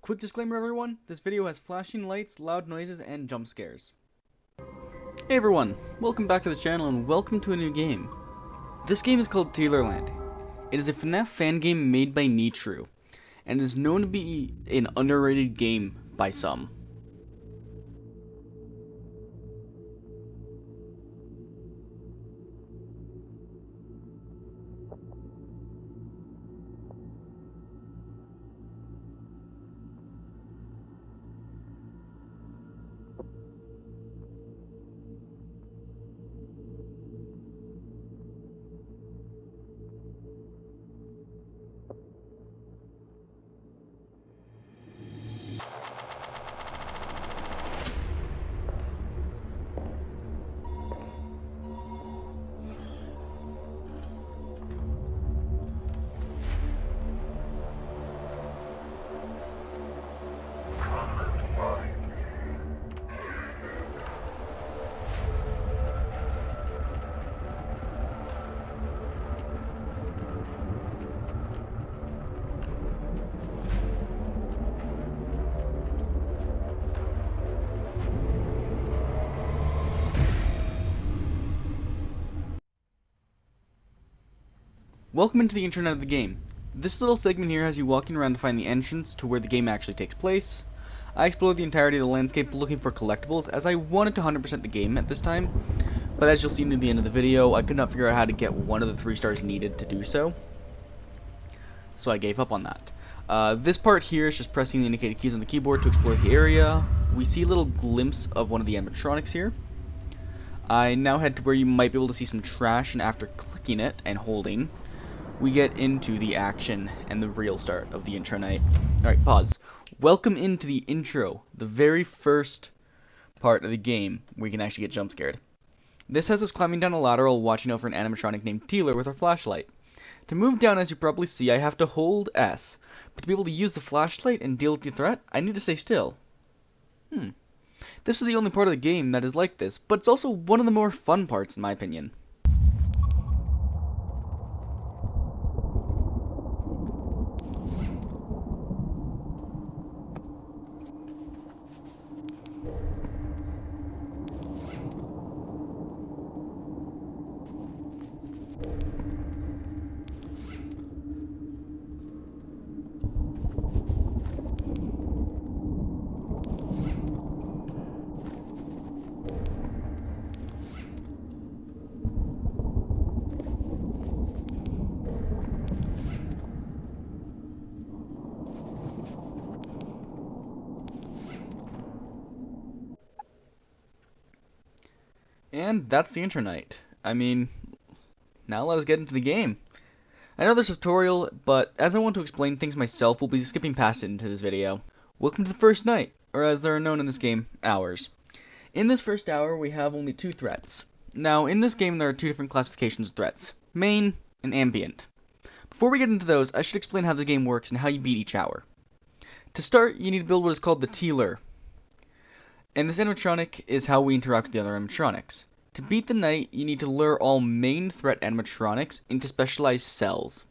Quick disclaimer everyone, this video has flashing lights, loud noises, and jump scares. Hey everyone, welcome back to the channel and welcome to a new game. This game is called TEALERLAND. It is a FNAF fan game made by True, and is known to be an underrated game by some. Welcome into the internet of the game. This little segment here has you walking around to find the entrance to where the game actually takes place. I explored the entirety of the landscape looking for collectibles as I wanted to 100% the game at this time, but as you'll see near the end of the video, I could not figure out how to get one of the 3 stars needed to do so, so I gave up on that. This part here is just pressing the indicated keys on the keyboard to explore the area. We see a little glimpse of one of the animatronics here. I now head to where you might be able to see some trash, and after clicking it and holding, we get into the action and the real start of the intro night. Alright, pause. Welcome into the intro, the very first part of the game where you can actually get jump scared. This has us climbing down a ladder while watching over an animatronic named Tealer with our flashlight. To move down, as you probably see, I have to hold S, but to be able to use the flashlight and deal with the threat, I need to stay still. This is the only part of the game that is like this, but it's also one of the more fun parts in my opinion. And that's the intro night. I mean, now let us get into the game. I know there's a tutorial, but as I want to explain things myself, we'll be skipping past it into this video. Welcome to the first night, or as they're known in this game, hours. In this first hour, we have only 2 threats. Now, in this game, there are 2 different classifications of threats, main and ambient. Before we get into those, I should explain how the game works and how you beat each hour. To start, you need to build what is called the Tealer. And this animatronic is how we interact with the other animatronics. To beat the night, you need to lure all main threat animatronics into specialized cells.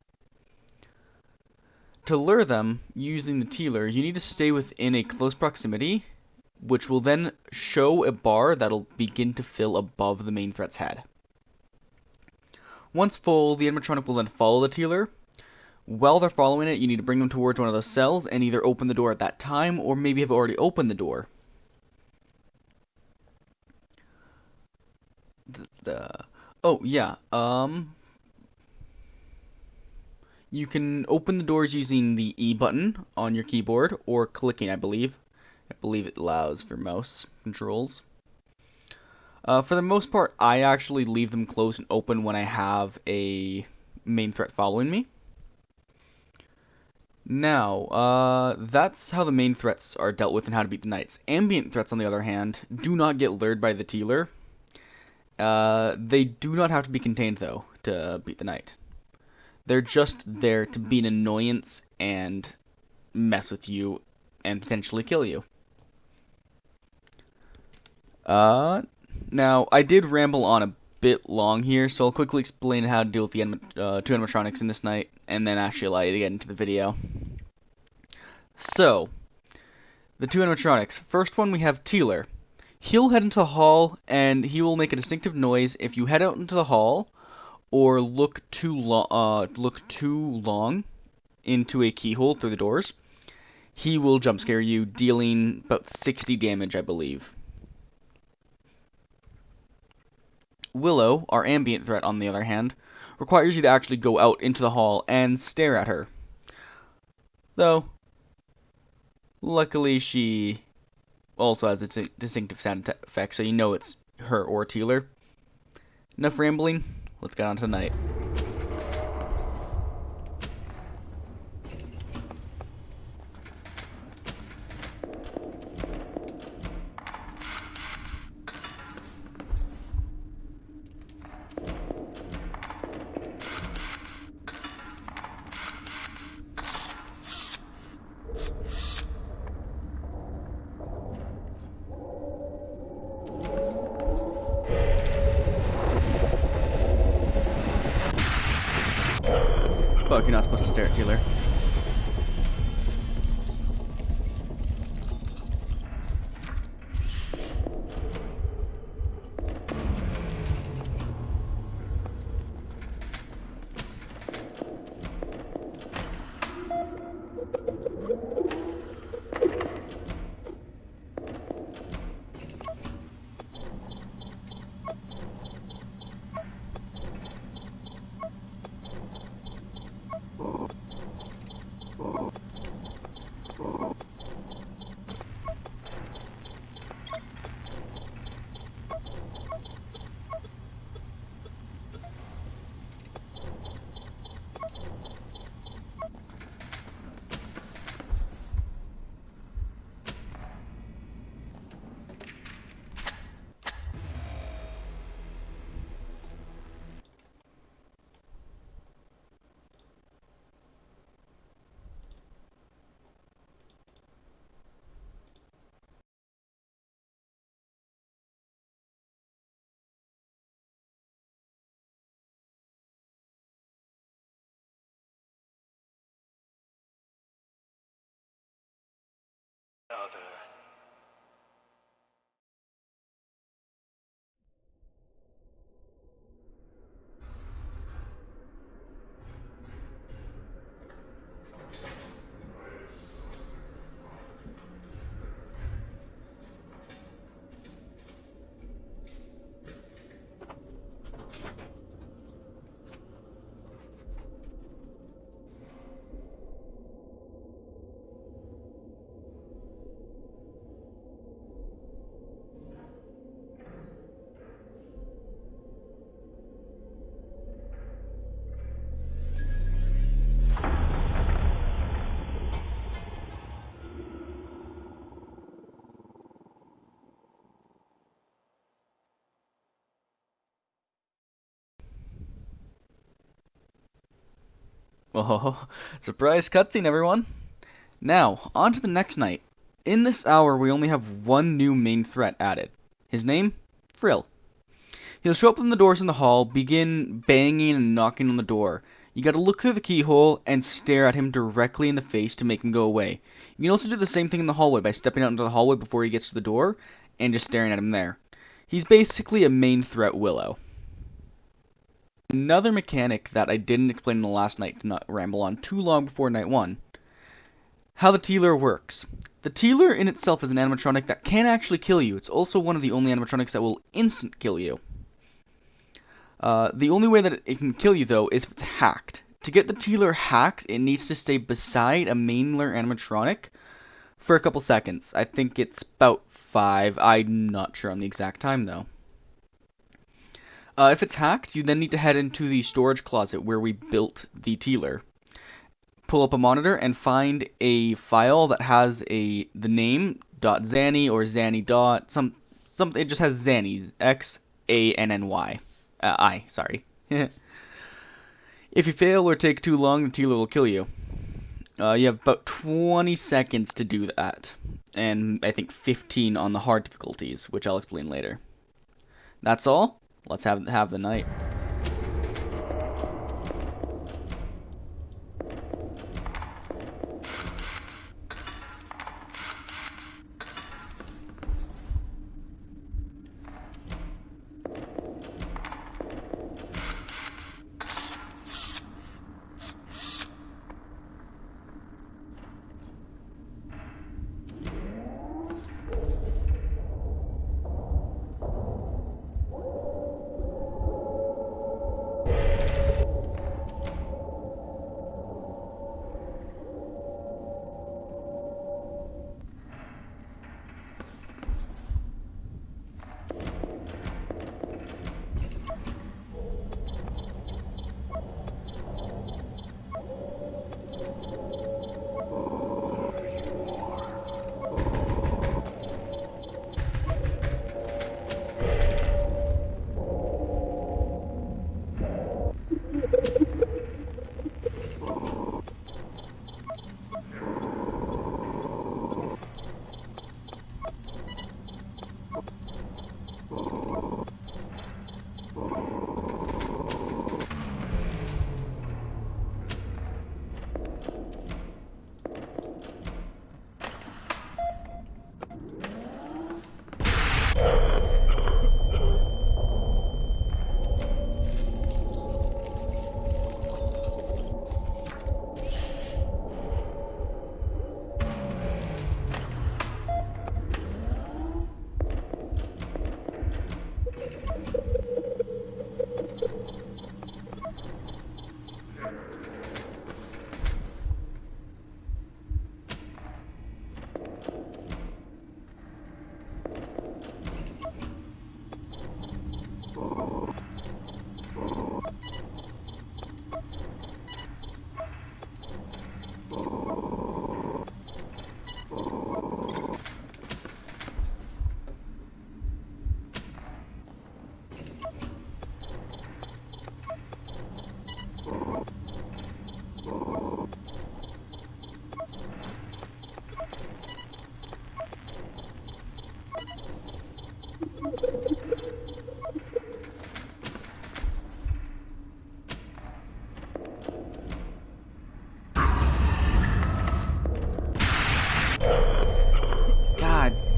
To lure them, using the Tealer, you need to stay within a close proximity, which will then show a bar that'll begin to fill above the main threat's head. Once full, the animatronic will then follow the Tealer. While they're following it, you need to bring them towards one of those cells and either open the door at that time, or maybe have already opened the door. You can open the doors using the E button on your keyboard, or clicking, I believe. I believe it allows for mouse controls. For the most part, I actually leave them closed and open when I have a main threat following me. Now, that's how the main threats are dealt with and how to beat the knights. Ambient threats, on the other hand, do not get lured by the Tealer. They do not have to be contained, though, to beat the night. They're just there to be an annoyance and mess with you and potentially kill you. Now, I did ramble on a bit long here, so I'll quickly explain how to deal with the 2 animatronics in this night, and then actually allow you to get into the video. So, The two animatronics. First one we have Tealer. He'll head into the hall, and he will make a distinctive noise if you head out into the hall or look too long into a keyhole through the doors. He will jump scare you, dealing about 60 damage, I believe. Willow, our ambient threat, on the other hand, requires you to actually go out into the hall and stare at her. Though, luckily she also has a distinctive sound effect, so you know it's her or Tealer. Enough rambling, let's get on to the night. Fuck, you're not supposed to stare at Tealer. Oh, surprise cutscene, everyone! Now, on to the next night. In this hour, we only have one new main threat added. His name? Frill. He'll show up in the doors in the hall, begin banging and knocking on the door. You gotta look through the keyhole and stare at him directly in the face to make him go away. You can also do the same thing in the hallway by stepping out into the hallway before he gets to the door and just staring at him there. He's basically a main threat Willow. Another mechanic that I didn't explain in the last night to not ramble on too long before night one. How the Tealer works. The Tealer in itself is an animatronic that can actually kill you. It's also one of the only animatronics that will instant kill you. The only way that it can kill you, though, is if it's hacked. To get the Tealer hacked, it needs to stay beside a mainler animatronic for a couple seconds. I think it's about 5. I'm not sure on the exact time, though. If it's hacked, you then need to head into the storage closet where we built the Tealer. Pull up a monitor and find a file that has the name .zanny or zanny dot some it just has Zanny XANNY I sorry. If you fail or take too long, the Tealer will kill you. You have about 20 seconds to do that, and I think 15 on the hard difficulties, which I'll explain later. That's all. Let's have the night.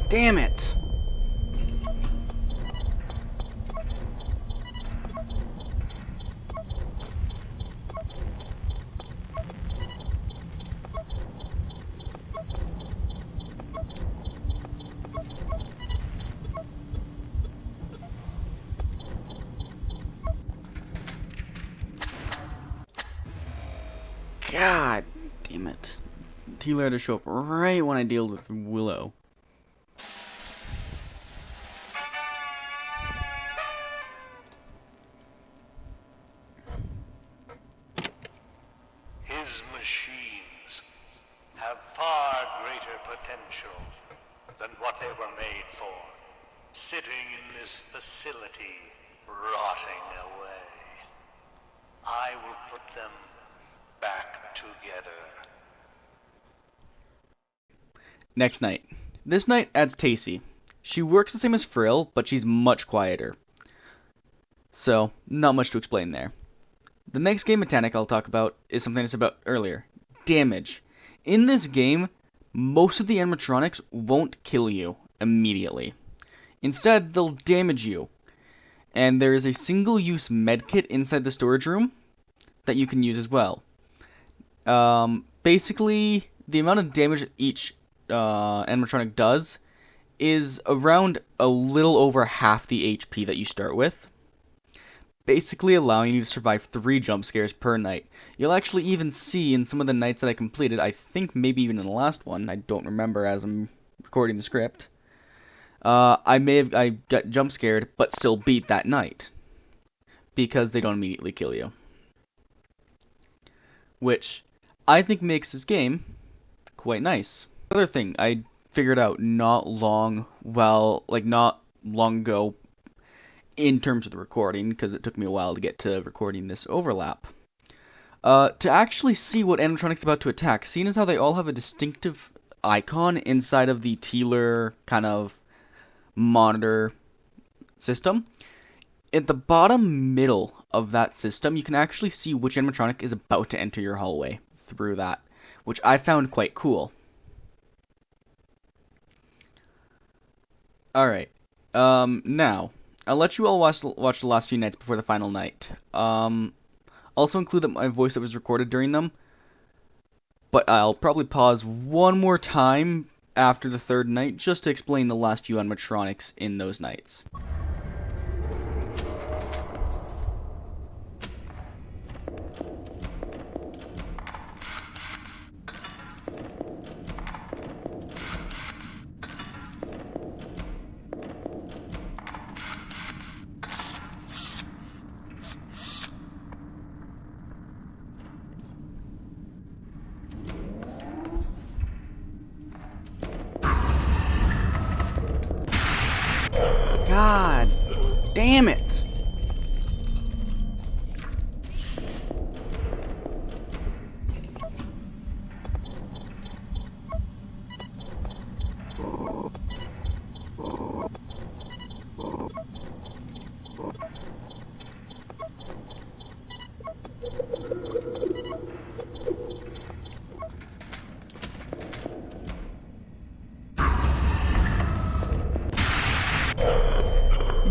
Damn it! God damn it. Tealer had to show up right when I dealt with Willow. His machines have far greater potential than what they were made for, sitting in this facility, rotting away. I will put them back together. Next night. This night adds Tacy. She works the same as Frill, but she's much quieter. So, not much to explain there. The next game mechanic I'll talk about is something I said about earlier. Damage. In this game, most of the animatronics won't kill you immediately. Instead, they'll damage you. And there is a single-use medkit inside the storage room that you can use as well. Basically, the amount of damage each animatronic does is around a little over half the HP that you start with, basically allowing you to survive 3 jump scares per night. You'll actually even see in some of the nights that I completed, I think maybe even in the last one, I don't remember as I'm recording the script, I got jump scared but still beat that night because they don't immediately kill you, which I think makes this game quite nice. Another thing I figured out not long ago in terms of the recording, because it took me a while to get to recording this overlap. To actually see what animatronic's about to attack, seeing as how they all have a distinctive icon inside of the Tealer kind of monitor system, at the bottom middle of that system, you can actually see which animatronic is about to enter your hallway through that, which I found quite cool. Alright, now, I'll let you all watch the last few nights before the final night. Also include my voice that was recorded during them, but I'll probably pause one more time after the 3rd night just to explain the last few animatronics in those nights. God damn it!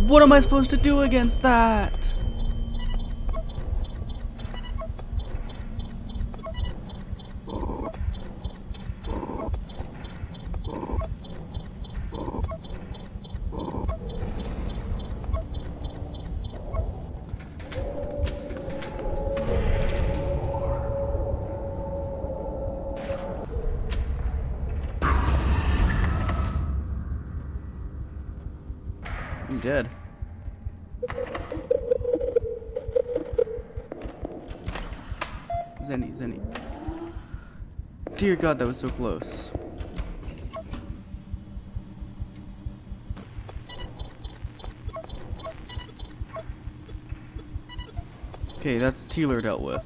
What am I supposed to do against that? I'm dead. Zenny. Dear God, that was so close. Okay, that's Tealer dealt with.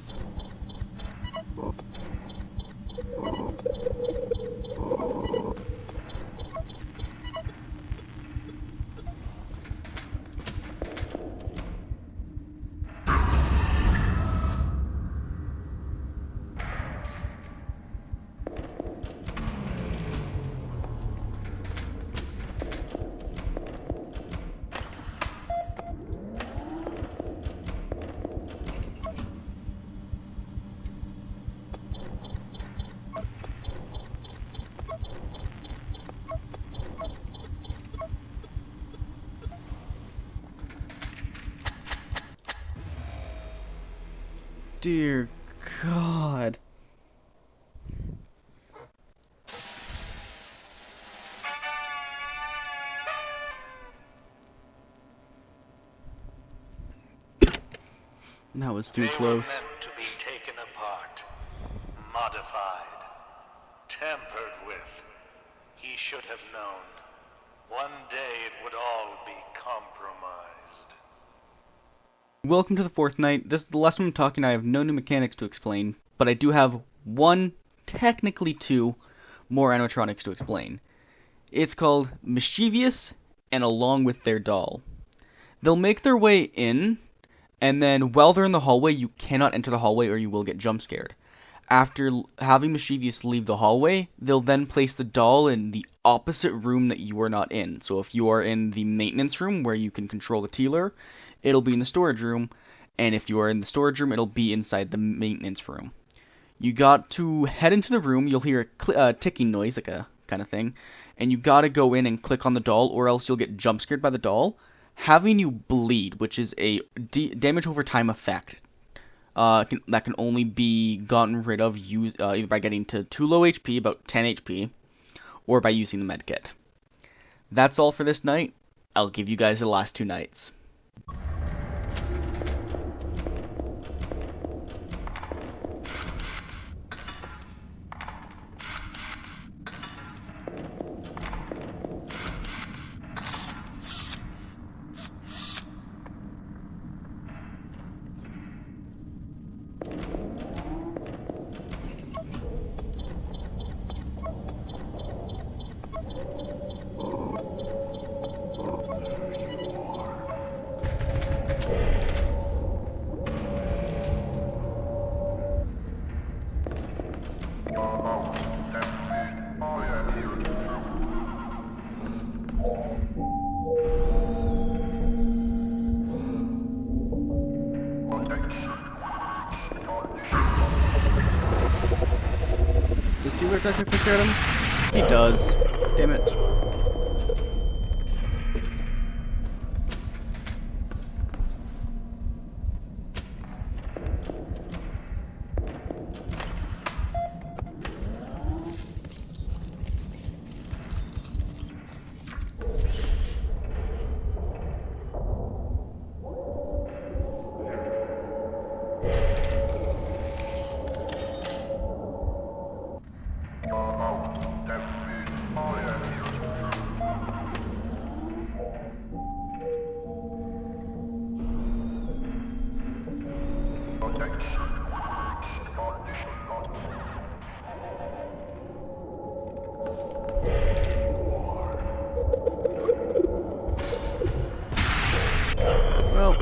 dear God. That was too They close. were meant to be taken apart, modified, tampered with. He should have known. One day it would all be compromised. Welcome to the fourth night. This is the last one I'm talking. I have no new mechanics to explain, but I do have one, technically two, more animatronics to explain. It's called Mischievous and Along with Their Doll. They'll make their way in, and then while they're in the hallway, you cannot enter the hallway or you will get jump scared. After having Mischievous leave the hallway, they'll then place the doll in the opposite room that you are not in. So if you are in the maintenance room where you can control the Tealer, it'll be in the storage room, and if you are in the storage room, it'll be inside the maintenance room. You got to head into the room, you'll hear a ticking noise, like a kind of thing, and you gotta go in and click on the doll, or else you'll get jump scared by the doll, having you bleed, which is a damage over time effect. That can only be gotten rid of either by getting to too low HP, about 10 HP, or by using the medkit. That's all for this night. I'll give you guys the last two nights. Does Sealer attack if I stare at him? He does. Damn it. Well,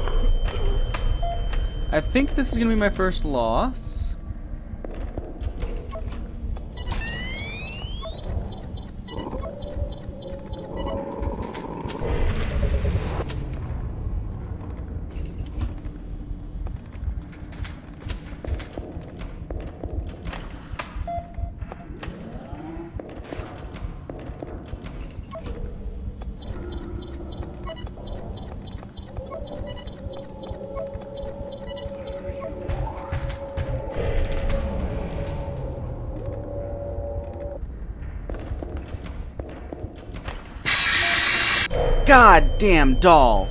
I think this is gonna be my first loss. Goddamn doll!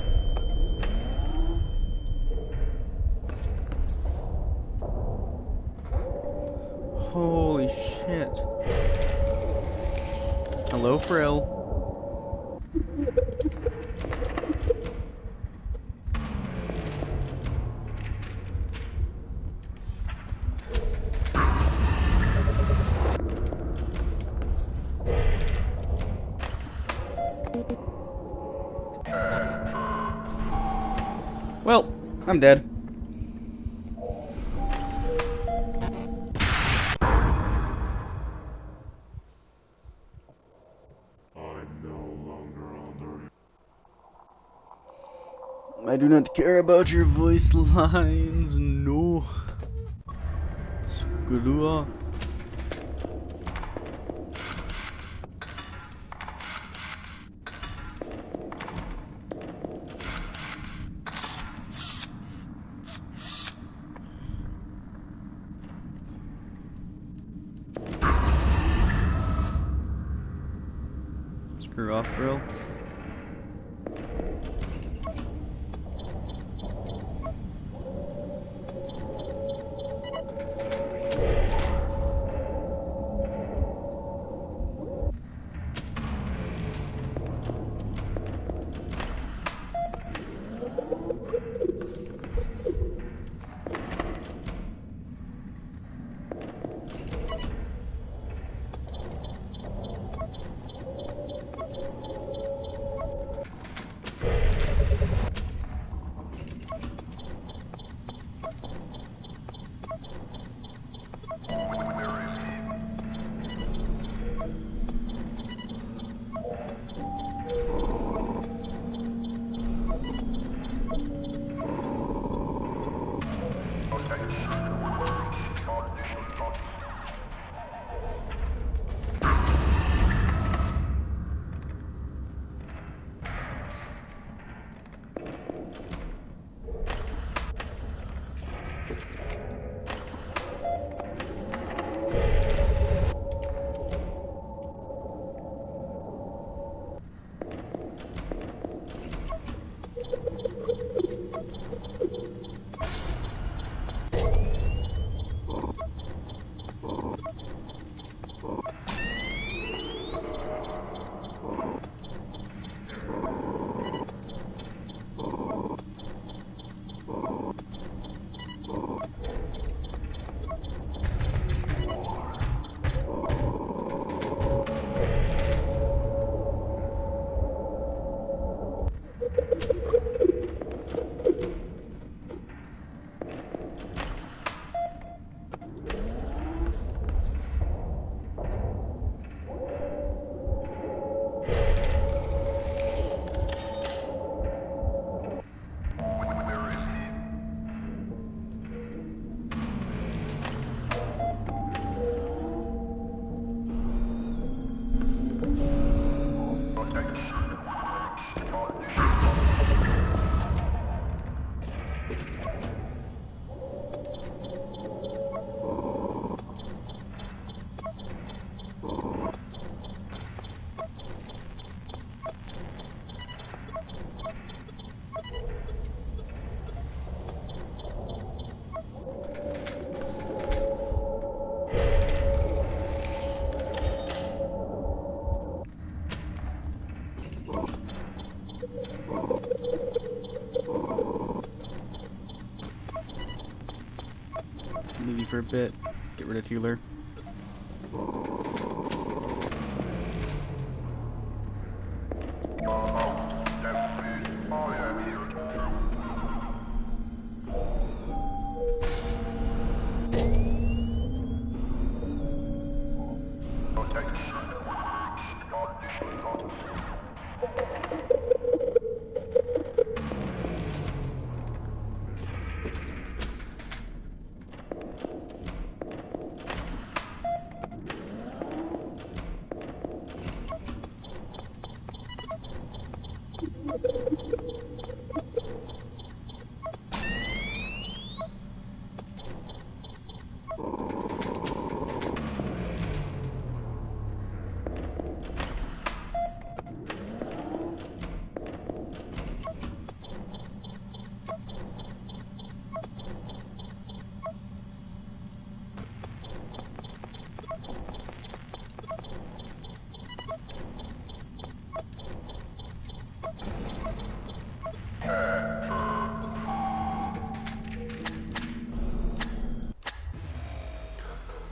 Holy shit. Hello, Frill. Well, I'm dead. I do not care about your voice lines, no. Screw off. Or off grill. Leave you for a bit. Get rid of Tealer.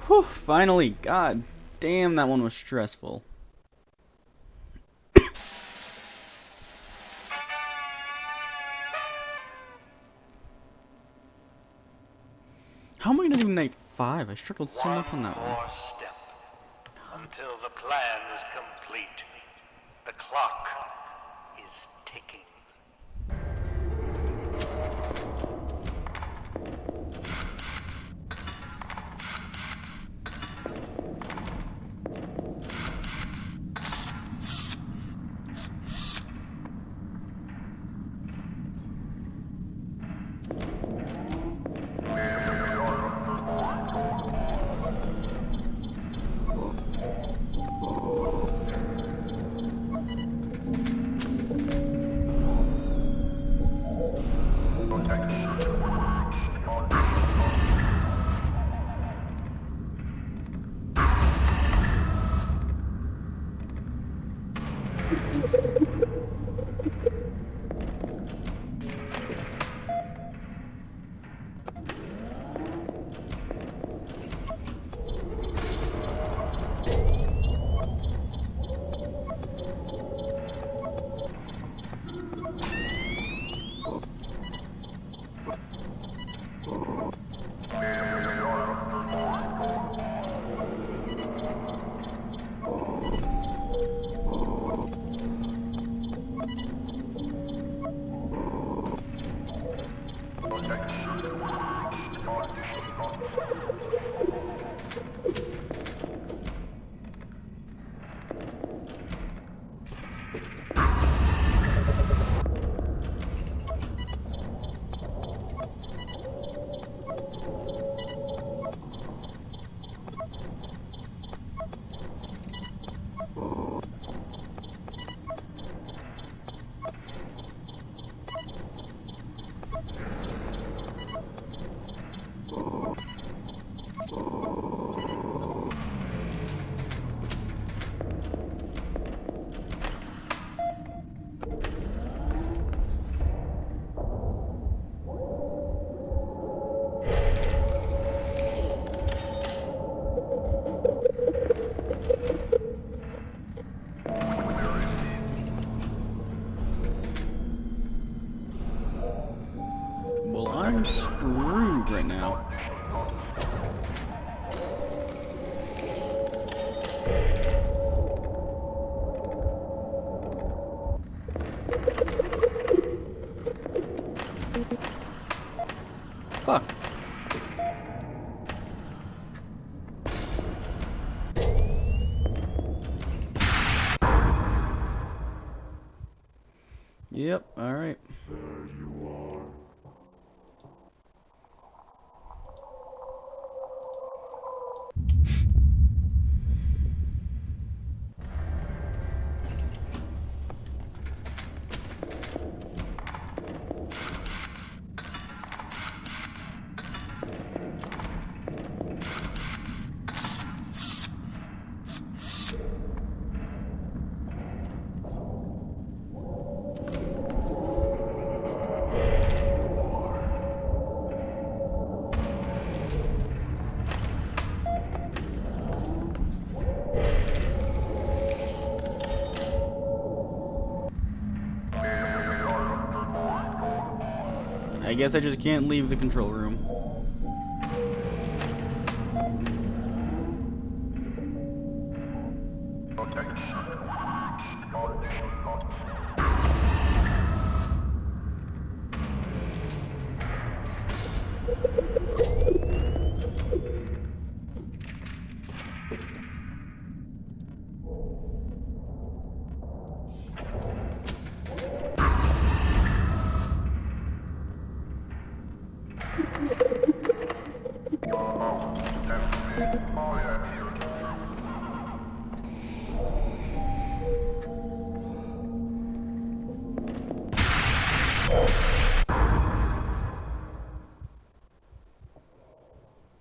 Whew, finally. God damn, that one was stressful. How am I not even night 5? I struggled so much on that one. One more step until the plan is complete. The clock is ticking. Well, I'm screwed right now. Fuck. Yep, alright. There you are. I guess I just can't leave the control room.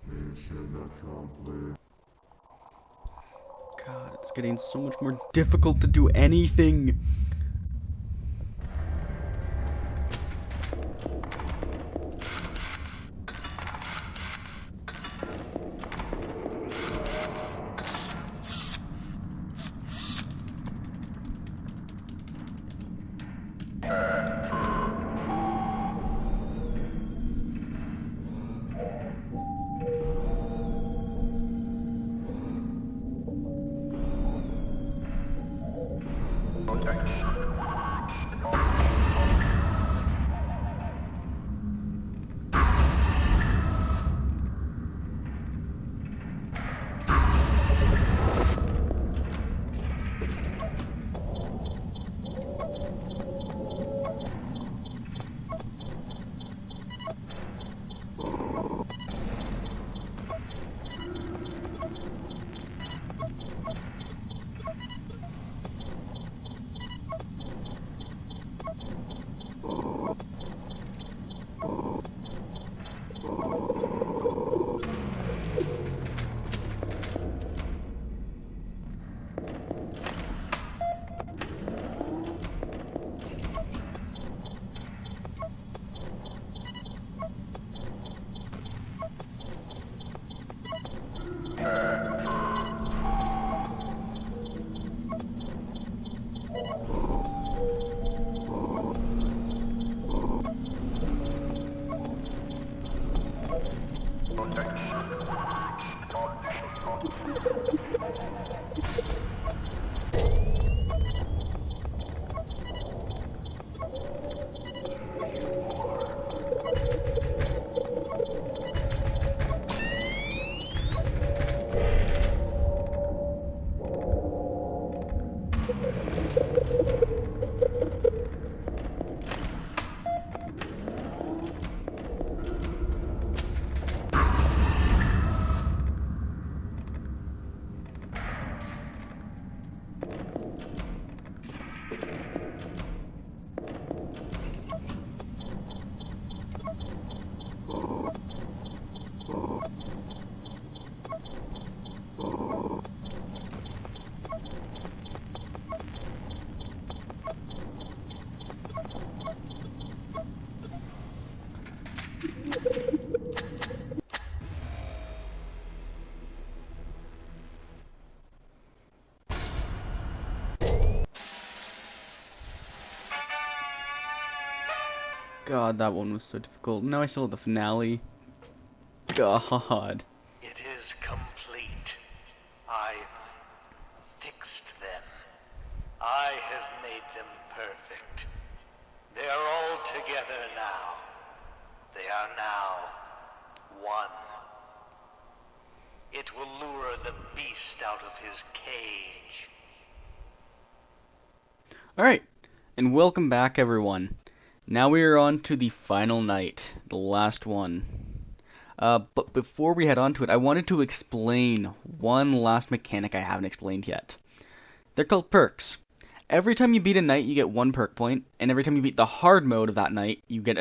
Mission accomplished. God, it's getting so much more difficult to do anything. God, that one was so difficult. Now I still have the finale. God. It is complete. I've fixed them. I have made them perfect. They are all together now. They are now one. It will lure the beast out of his cage. Alright, and welcome back everyone. Now we are on to the final night, the last one. But before we head on to it, I wanted to explain one last mechanic I haven't explained yet. They're called perks. Every time you beat a night, you get 1 perk point, and every time you beat the hard mode of that night, you get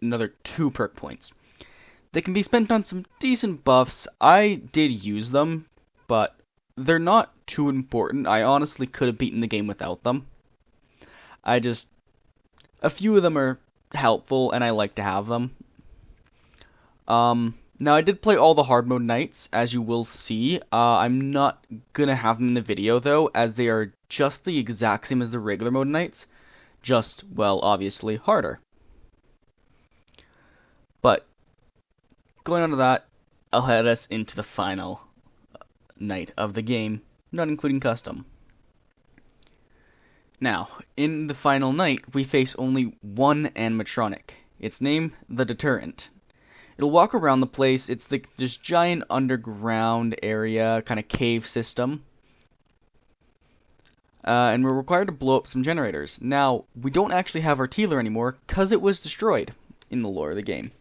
another 2 perk points. They can be spent on some decent buffs. I did use them, but they're not too important. I honestly could have beaten the game without them. A few of them are helpful, and I like to have them. Now I did play all the hard mode nights, as you will see. I'm not gonna have them in the video though, as they are just the exact same as the regular mode nights, just, well, obviously harder. But going on to that, I'll head us into the final night of the game, not including custom. Now, in the final night, we face only one animatronic. Its name, the Deterrent. It'll walk around the place. It's this giant underground area, kind of cave system. And we're required to blow up some generators. Now, we don't actually have our Tealer anymore, because it was destroyed in the lore of the game.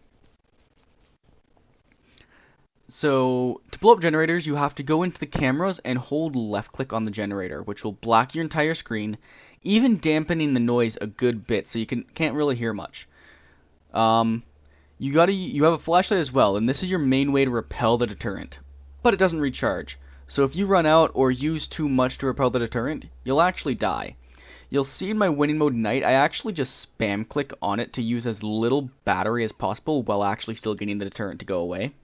So, to blow up generators, you have to go into the cameras and hold left click on the generator, which will black your entire screen, even dampening the noise a good bit, so you can't really hear much. You have a flashlight as well, and this is your main way to repel the Deterrent. But it doesn't recharge, so if you run out or use too much to repel the Deterrent, you'll actually die. You'll see in my winning mode night, I actually just spam click on it to use as little battery as possible while actually still getting the Deterrent to go away.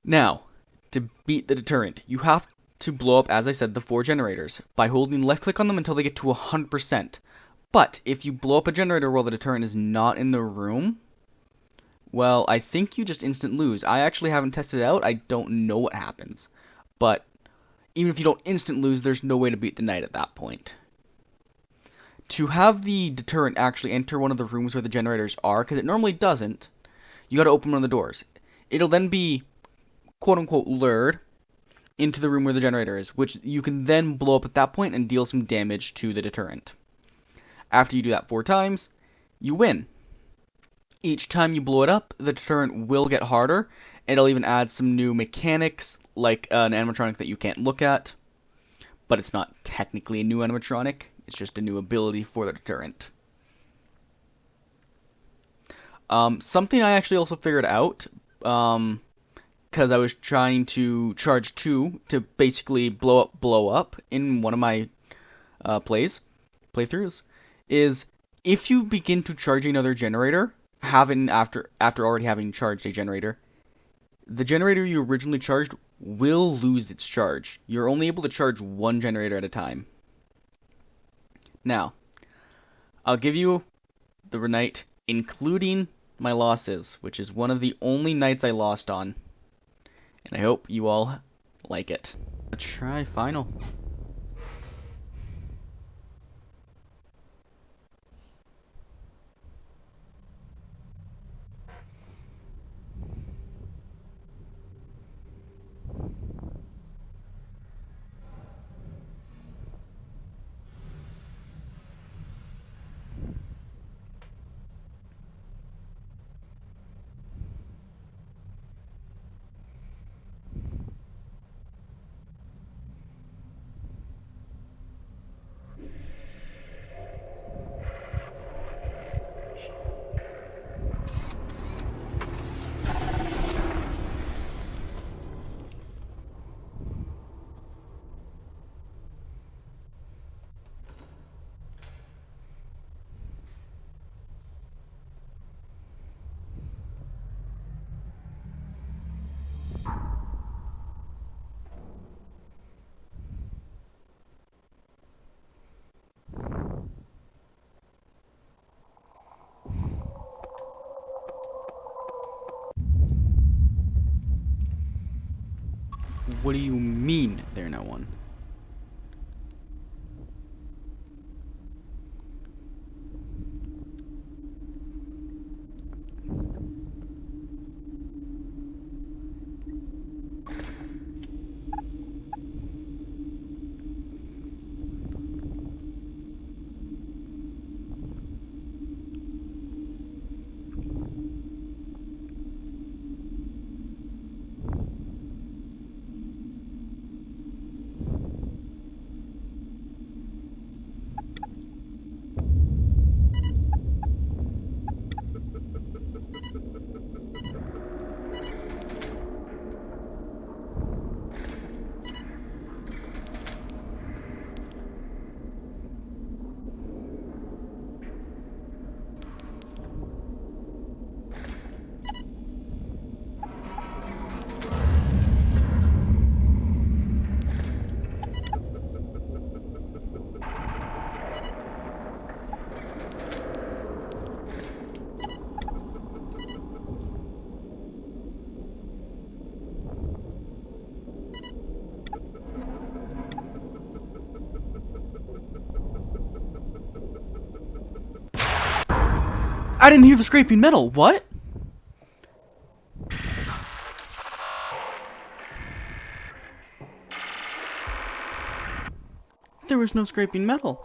Now, to beat the Deterrent, you have to blow up, as I said, the 4 generators by holding left click on them until they get to 100%. But if you blow up a generator while the Deterrent is not in the room, well, I think you just instant lose. I actually haven't tested it out. I don't know what happens. But even if you don't instant lose, there's no way to beat the night at that point. To have the Deterrent actually enter one of the rooms where the generators are, because it normally doesn't, you got to open one of the doors. It'll then be quote-unquote lured into the room where the generator is, which you can then blow up at that point and deal some damage to the Deterrent. After you do that 4 times, you win. Each time you blow it up, the Deterrent will get harder, and it'll even add some new mechanics, like an animatronic that you can't look at, but it's not technically a new animatronic, it's just a new ability for the Deterrent. Something I actually also figured out, because I was trying to charge 2 to basically blow up in one of my playthroughs, is if you begin to charge another generator, after already having charged a generator, the generator you originally charged will lose its charge. You're only able to charge 1 generator at a time. Now, I'll give you the night including my losses, which is one of the only nights I lost on. And I hope you all like it. Let's try final. What do you mean they're no one? I didn't hear the scraping metal. What? There was no scraping metal.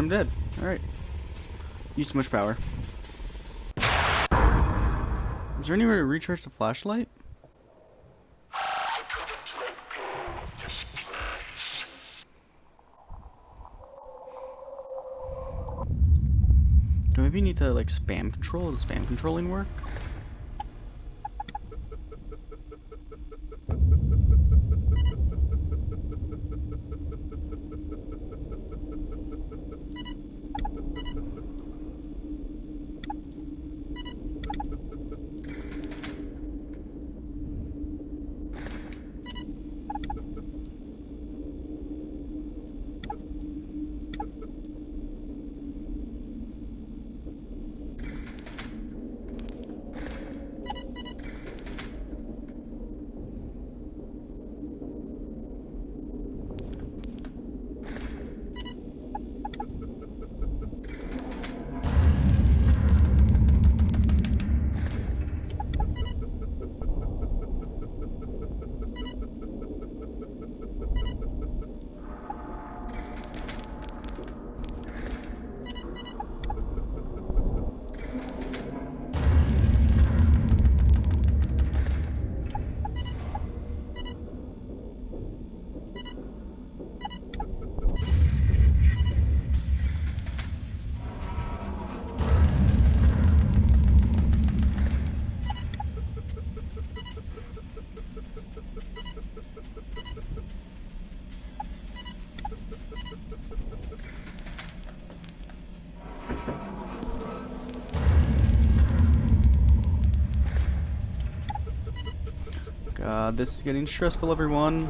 I'm dead. Alright. Used too much power. Is there anywhere to recharge the flashlight? I couldn't let go of this place. Do I maybe need to like spam control? Does spam controlling work? God, this is getting stressful, everyone.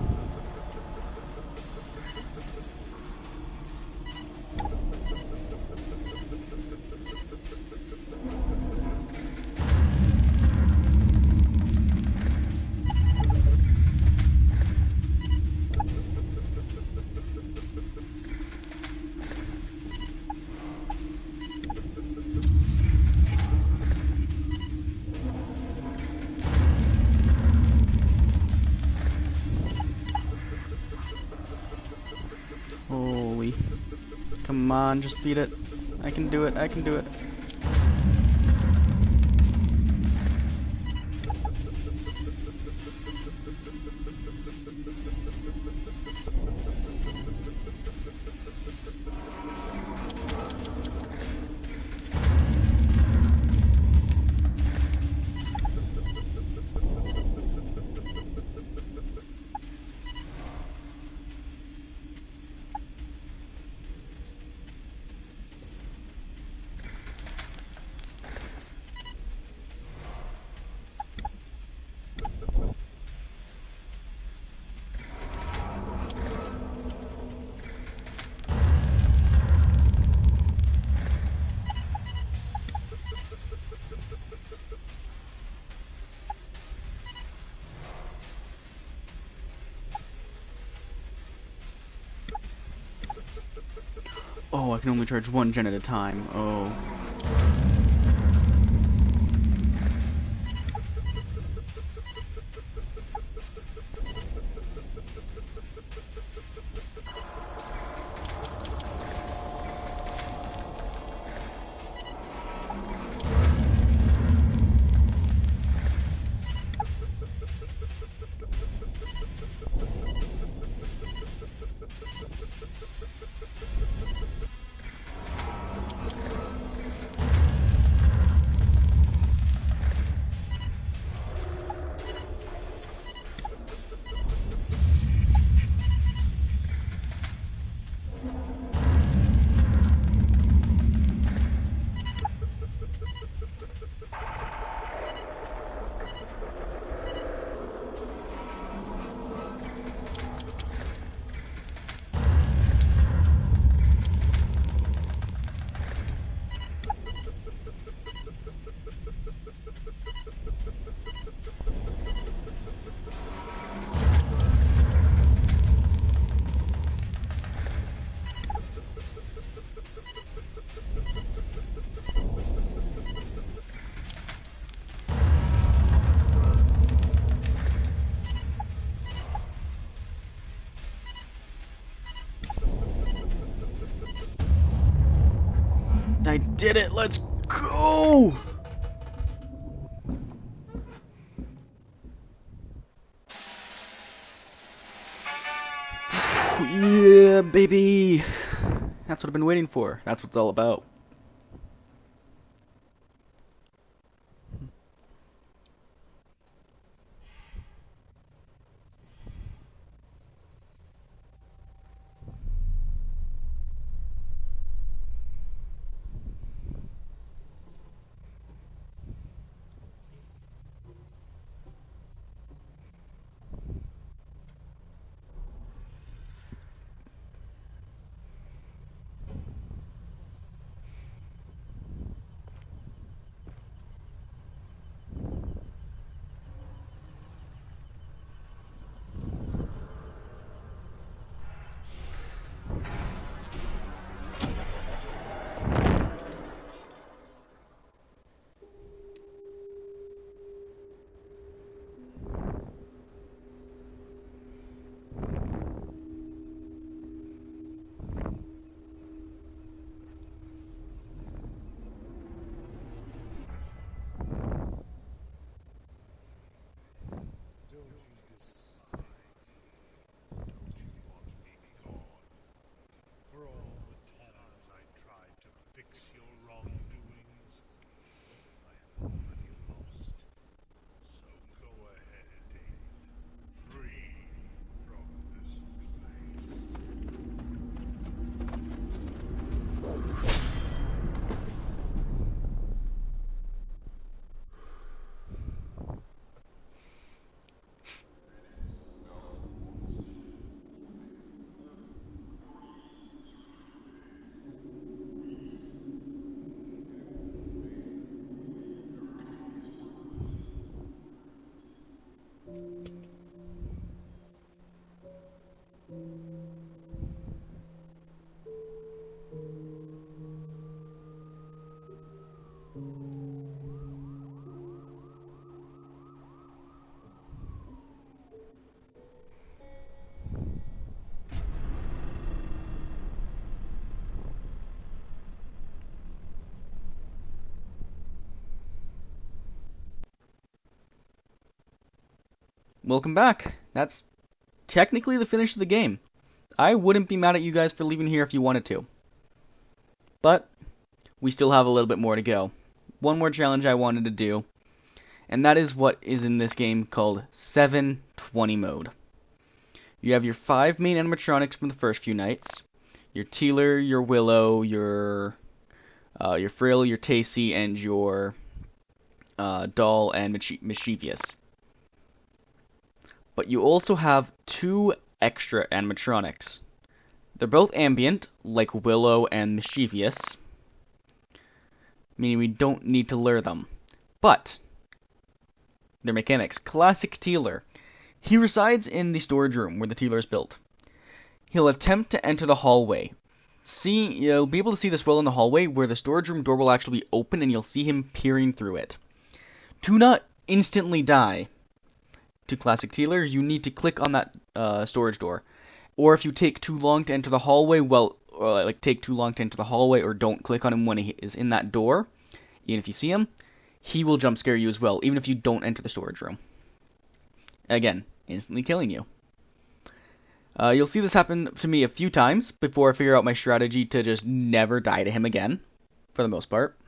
Holy. Come on, just beat it. I can do it, I can do it. Oh, I can only charge one gen at a time. Oh. it! Let's go! Yeah, baby! That's what I've been waiting for. That's what it's all about. For all the times I tried to fix your wrongdoings, I have already lost. So go ahead, David. Free from this place. Welcome back. That's technically the finish of the game. I wouldn't be mad at you guys for leaving here if you wanted to. But we still have a little bit more to go. One more challenge I wanted to do, and that is what is in this game called 720 mode. You have your 5 main animatronics from the first few nights. Your Tealer, your Willow, your Frill, your Tacy, and your Doll and Mischievous. But you also have 2 extra animatronics. They're both ambient, like Willow and Mischievous, meaning we don't need to lure them. But their mechanics. Classic Tealer. He resides in the storage room where the Tealer is built. He'll attempt to enter the hallway. You'll be able to see this well in the hallway where the storage room door will actually be open and you'll see him peering through it. To not instantly die to Classic Tealer, you need to click on that storage door. Or if you take too long to enter the hallway, or don't click on him when he is in that door, even if you see him, he will jump scare you as well, even if you don't enter the storage room. Again, instantly killing you. You'll see this happen to me a few times before I figure out my strategy to just never die to him again, for the most part.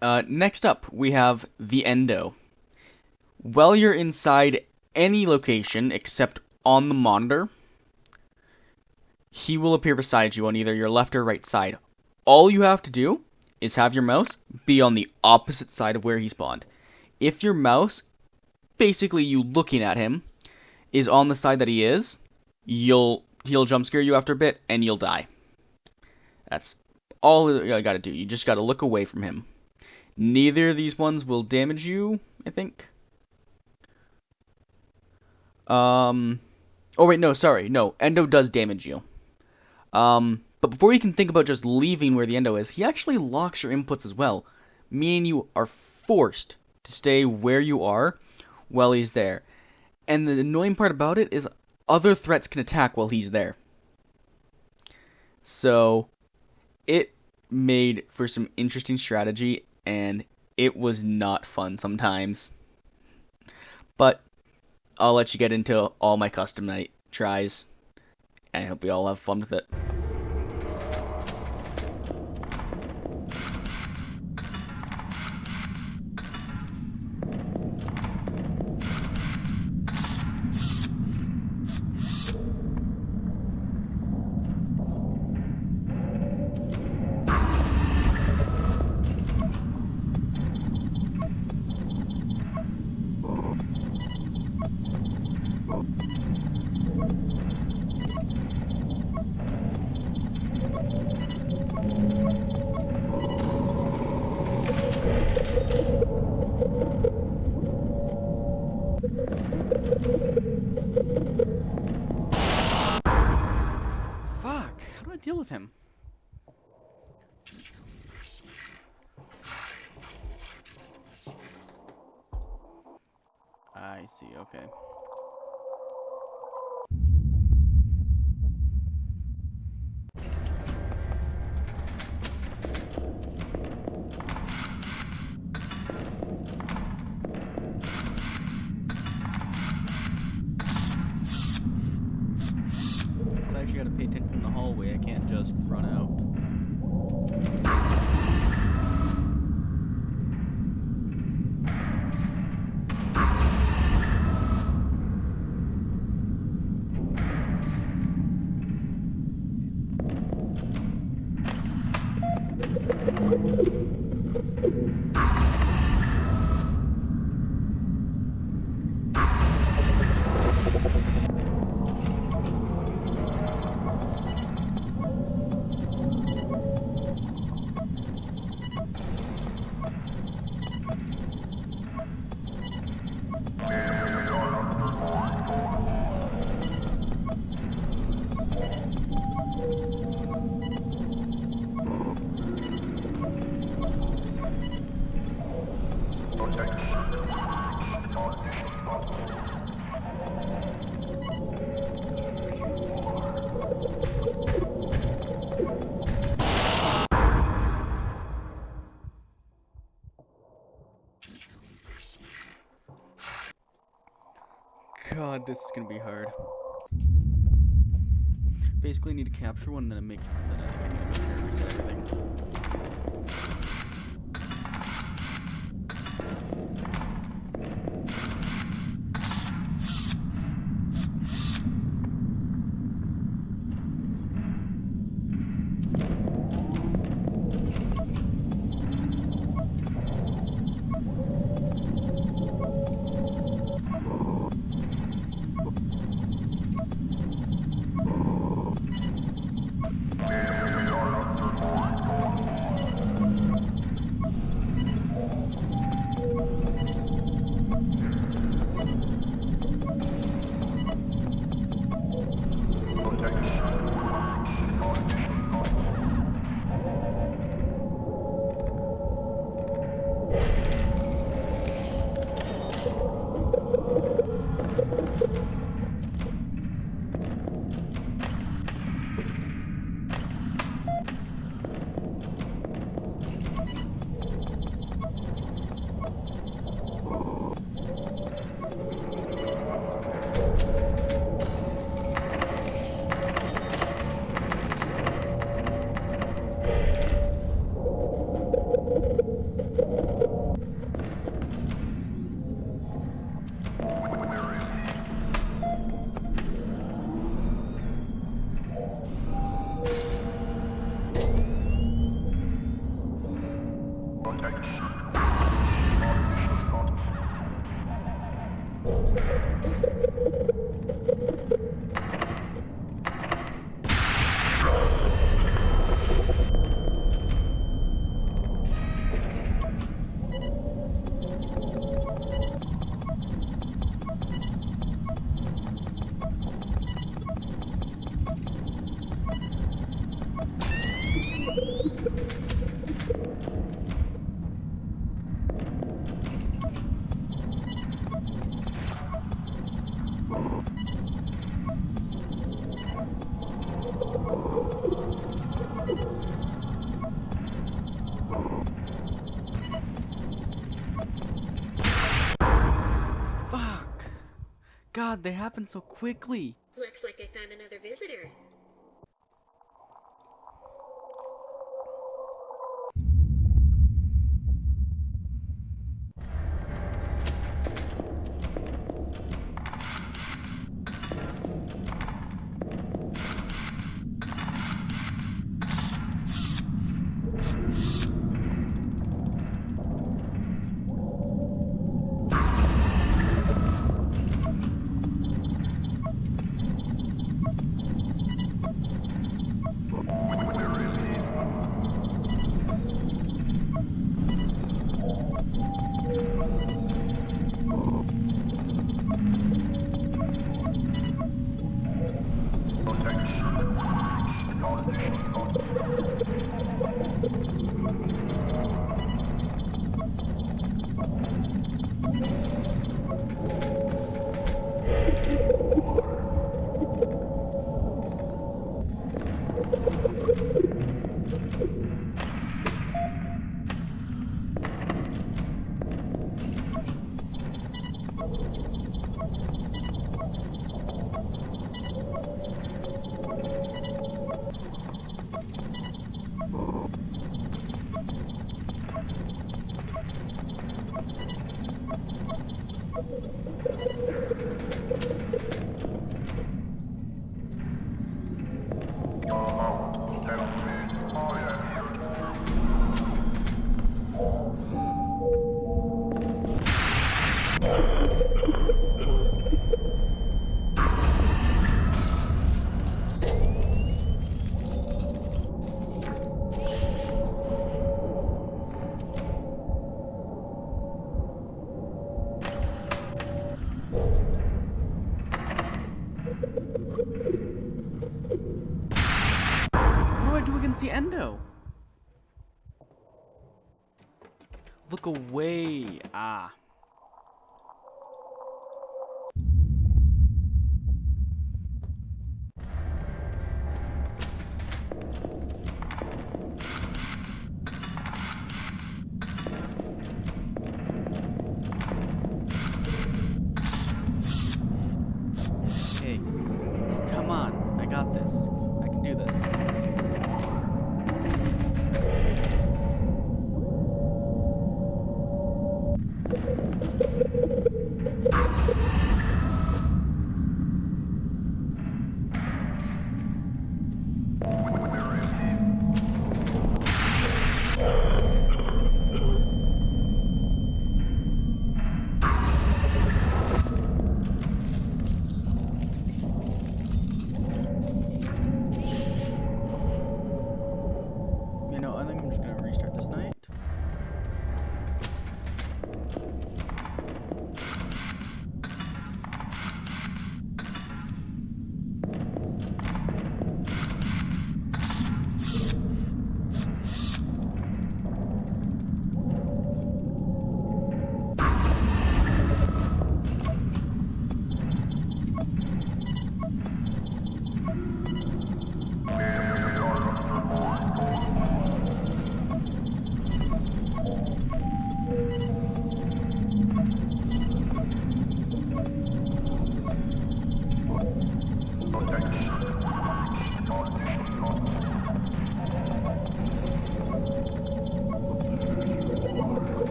Next up, we have the Endo. While you're inside any location except on the monitor, he will appear beside you on either your left or right side. All you have to do is have your mouse be on the opposite side of where he spawned. If your mouse, basically you looking at him, is on the side that he is, he'll jump scare you after a bit and you'll die. That's all you gotta do. You just gotta look away from him. Neither of these ones will damage you, I think. Oh wait, no, sorry. No, Endo does damage you. But before you can think about just leaving where the Endo is, he actually locks your inputs as well, meaning you are forced to stay where you are while he's there. And the annoying part about it is other threats can attack while he's there. So, it made for some interesting strategy, and it was not fun sometimes. But I'll let you get into all my custom night tries. I hope we all have fun with it. Fuck, how do I deal with him? I see, okay. So I actually gotta pay attention in the hallway, I can't just run out. God, this is gonna be hard. Basically, I need to capture one, and then I make then I need to make sure I reset everything. god, they happen so quickly. Looks like I found another visitor. What do I do against the endo? Look away. Ah. Hey, come on. I got this. I can do this.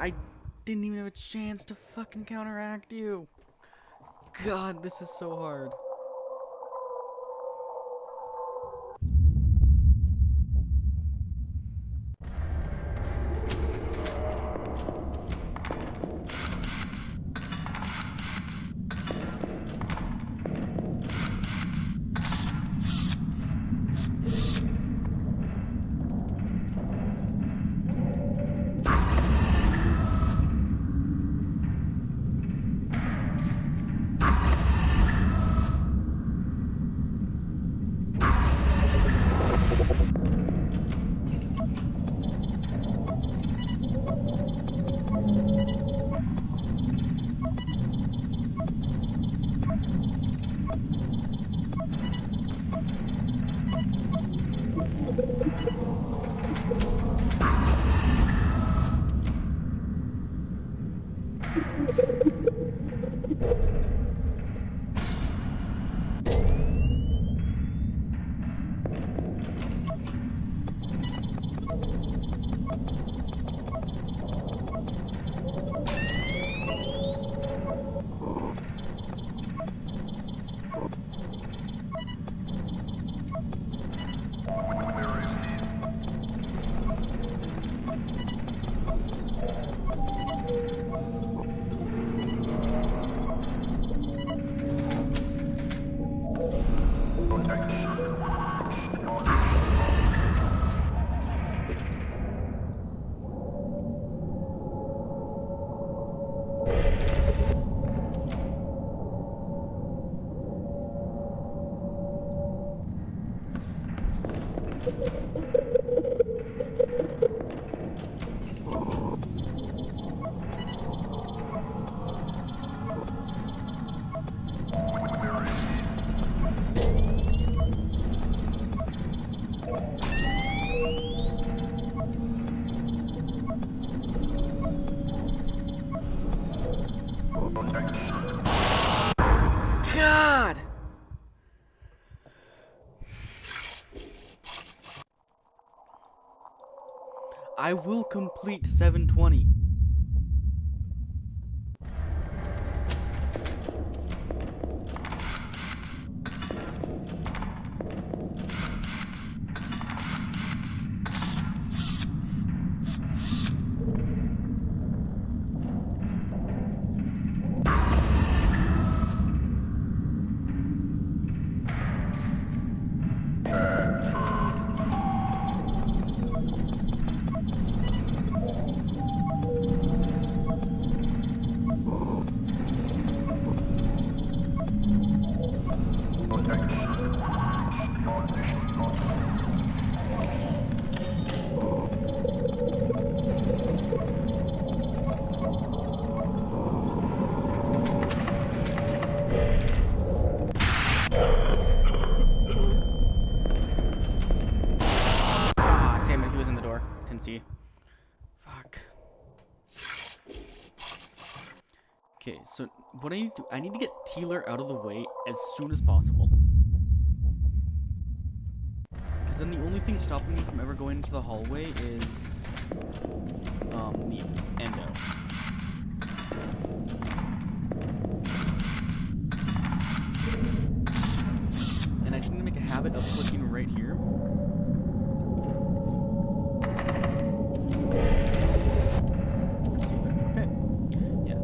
I didn't even have a chance to fucking counteract you. God, this is so hard. God! I will complete 720. Ah, damn it, he was in the door. Didn't see. Fuck. Okay, so what I need to do, I need to get Tealer out of the way as soon as possible. Because then the only thing stopping me from ever going into the hallway is the endo. And I just need to make a habit of clicking right here. Stupid. Okay. Yeah.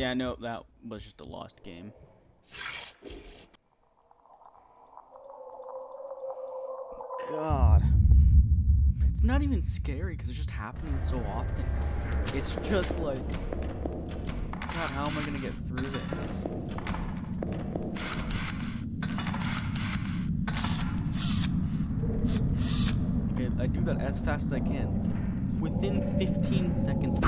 Yeah, no, that was just a lost game. God. It's not even scary because it's just happening so often. It's just like, God, how am I gonna get through this? Okay, I do that as fast as I can. Within 15 seconds of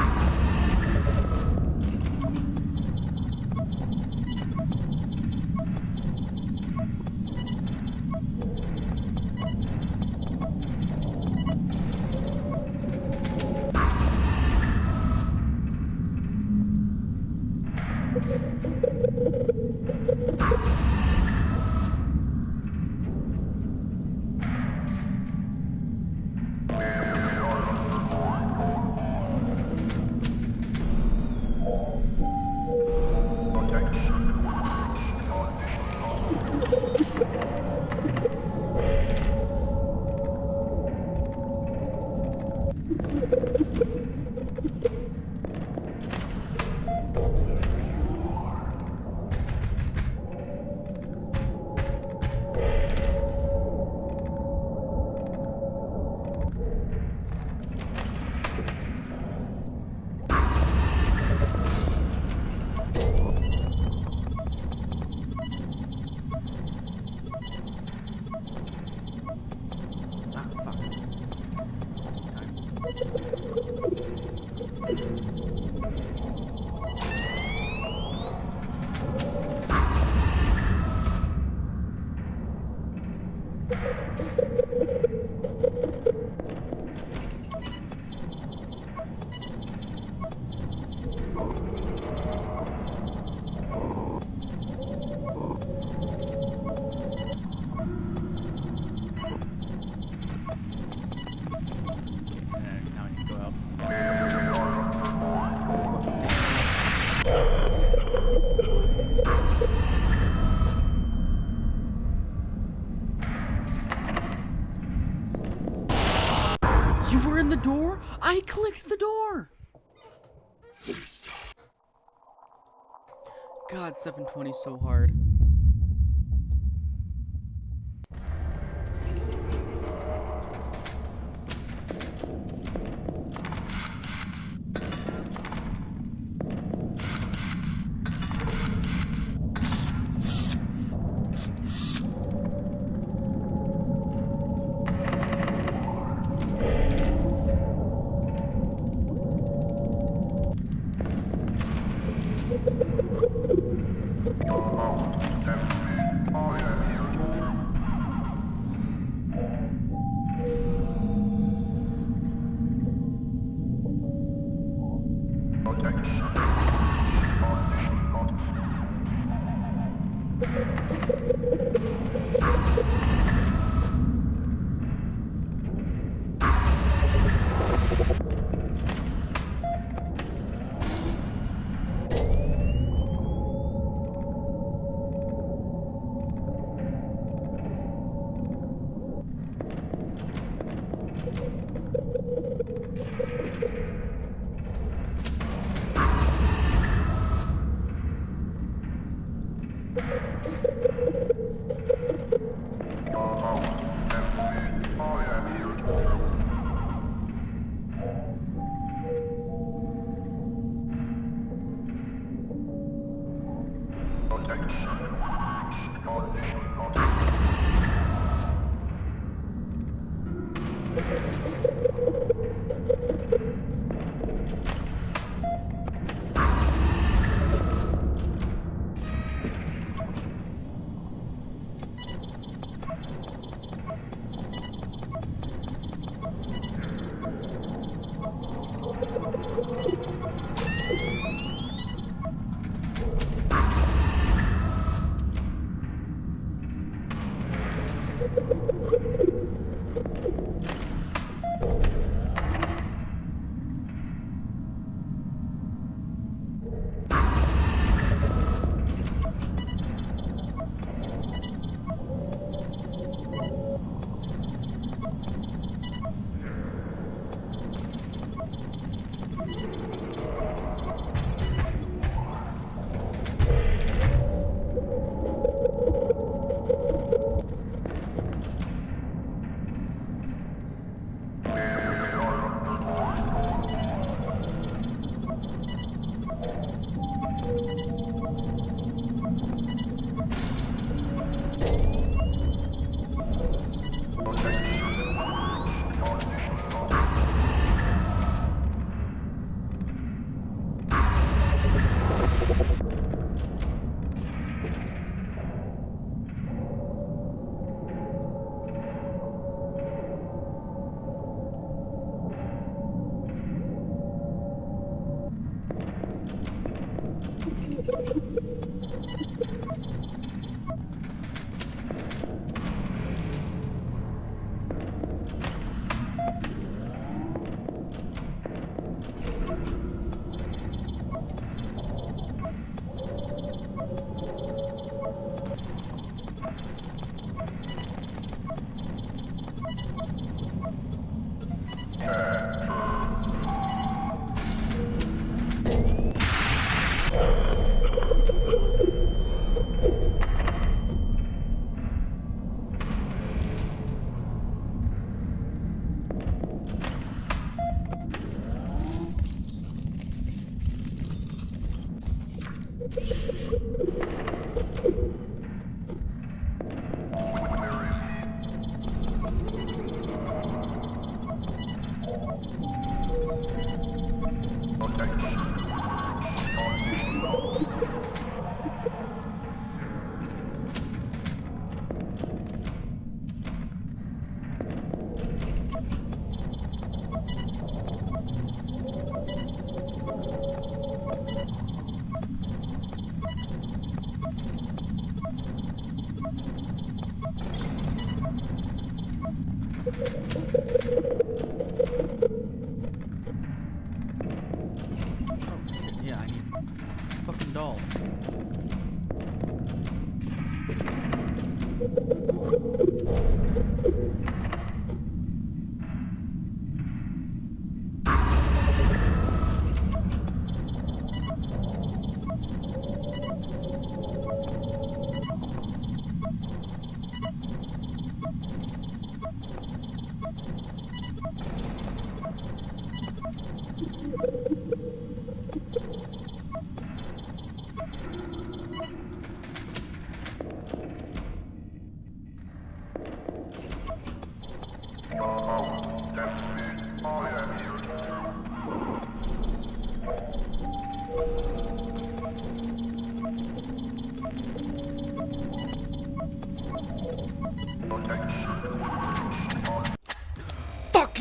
now I need to go out. You were in the door? I clicked the door! God, 720 is so hard.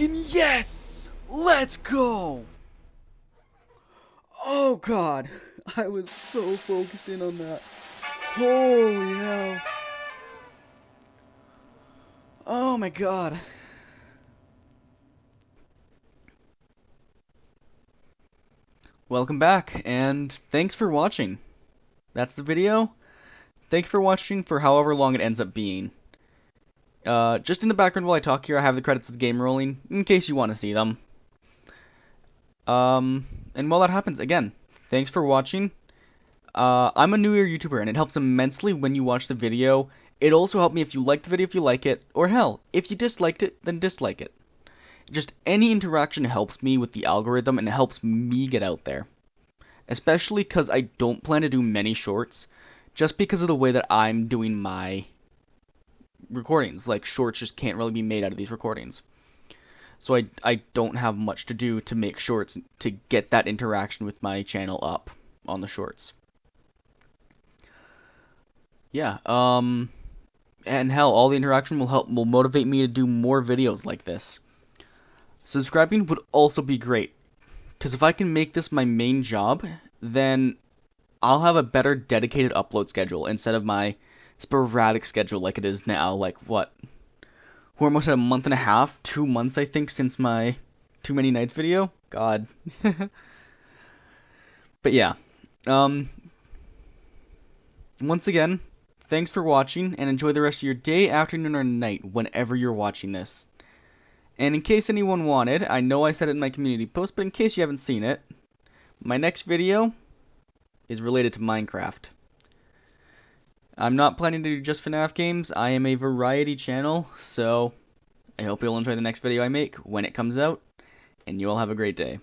Fucking yes! Let's go! Oh god, I was so focused in on that. Holy hell. Oh my god. Welcome back, and thanks for watching. That's the video. Thank you for watching for however long it ends up being. Just in the background while I talk here, I have the credits of the game rolling, in case you want to see them. And while that happens, again, thanks for watching. I'm a newer YouTuber, and it helps immensely when you watch the video. It also helped me if you like the video, if you like it, or hell, if you disliked it, then dislike it. Just any interaction helps me with the algorithm, and it helps me get out there. Especially because I don't plan to do many shorts, just because of the way that I'm doing my recordings. Like, shorts just can't really be made out of these recordings. So I don't have much to do to make shorts to get that interaction with my channel up on the shorts. Yeah, and hell, all the interaction will motivate me to do more videos like this. Subscribing would also be great, because if I can make this my main job, then I'll have a better dedicated upload schedule instead of my sporadic schedule like it is now. Like, what? We're almost at a month and a half, 2 months, I think, since my Too Many Nights video. God. But yeah. Once again, thanks for watching, and enjoy the rest of your day, afternoon, or night, whenever you're watching this. And in case anyone wanted, I know I said it in my community post, but in case you haven't seen it, my next video is related to Minecraft. I'm not planning to do just FNAF games. I am a variety channel, so I hope you'll enjoy the next video I make when it comes out, and you all have a great day.